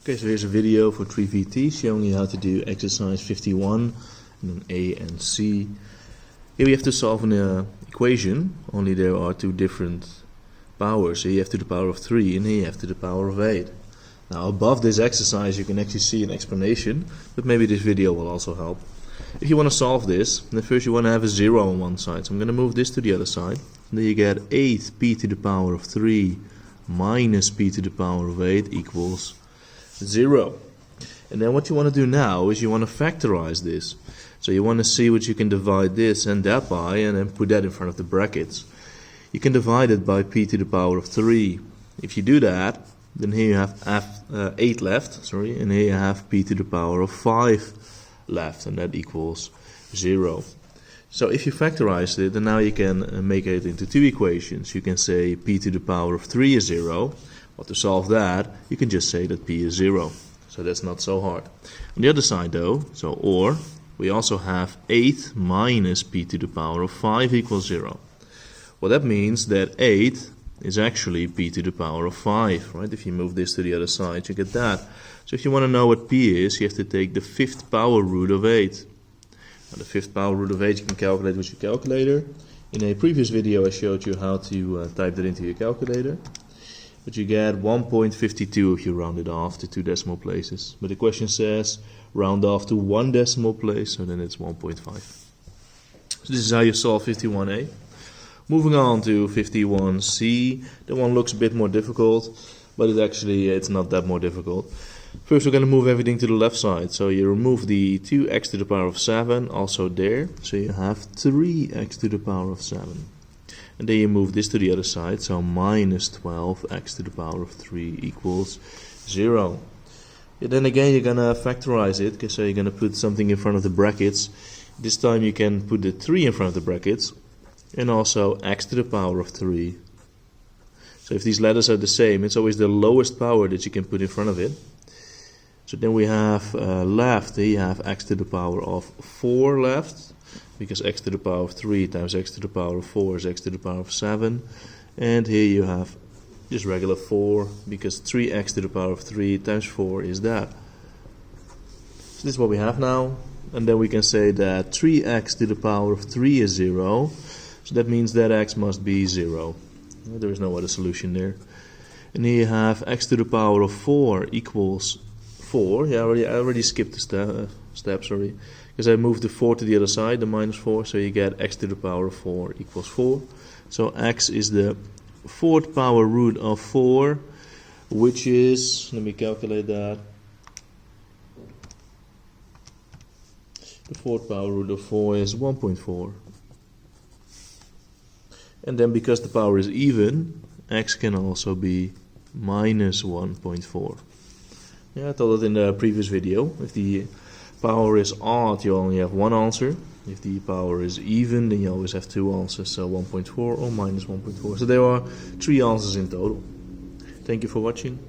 Okay, so here's a video for 3VT showing you how to do exercise 51 and then A and C. Here we have to solve an equation, only there are two different powers. Here you have to the power of 3 and here you have to the power of 8. Now above this exercise you can actually see an explanation, but maybe this video will also help. If you want to solve this, then first you want to have a 0 on one side. So I'm going to move this to the other side. And then you get 8p to the power of 3 minus p to the power of 8 equals 0. And then what you want to do now is you want to factorize this. So you want to see what you can divide this and that by, and then put that in front of the brackets. You can divide it by p to the power of 3. If you do that, then here you have 8 left, and here you have p to the power of 5 left, and that equals 0. So if you factorize it, then now you can make it into two equations. You can say p to the power of 3 is 0. Well, to solve that, you can just say that p is 0. So that's not so hard. On the other side though, or, we also have 8 minus p to the power of 5 equals 0. Well, that means that 8 is actually p to the power of 5, right? If you move this to the other side, you get that. So if you want to know what p is, you have to take the 5th power root of 8. Now, the 5th power root of 8 you can calculate with your calculator. In a previous video I showed you how to type that into your calculator. But you get 1.52 if you round it off to 2 decimal places. But the question says round off to 1 decimal place, so then it's 1.5. So this is how you solve 51a. Moving on to 51c. That one looks a bit more difficult, but it's not that more difficult. First we're going to move everything to the left side. So you remove the 2x to the power of 7 also there. So you have 3x to the power of 7. And then you move this to the other side, so minus 12x to the power of 3 equals 0. And then again you're going to factorize it, okay, so you're going to put something in front of the brackets. This time you can put the 3 in front of the brackets, and also x to the power of 3. So if these letters are the same, it's always the lowest power that you can put in front of it. So then we have left, here you have x to the power of 4 left, because x to the power of 3 times x to the power of 4 is x to the power of 7. And here you have just regular 4, because 3x to the power of 3 times 4 is that. So this is what we have now. And then we can say that 3x to the power of 3 is 0. So that means that x must be 0. There is no other solution there. And here you have x to the power of 4 equals 4. Yeah, I already skipped the step, sorry. Because I moved the 4 to the other side, the minus 4, so you get x to the power of 4 equals 4. So x is the 4th power root of 4, which is, let me calculate that. The 4th power root of 4 is 1.4. And then because the power is even, x can also be minus 1.4. Yeah, I told it in the previous video. If the power is odd, you only have one answer. If the power is even, then you always have two answers, so 1.4 or minus 1.4. So there are 3 answers in total. Thank you for watching.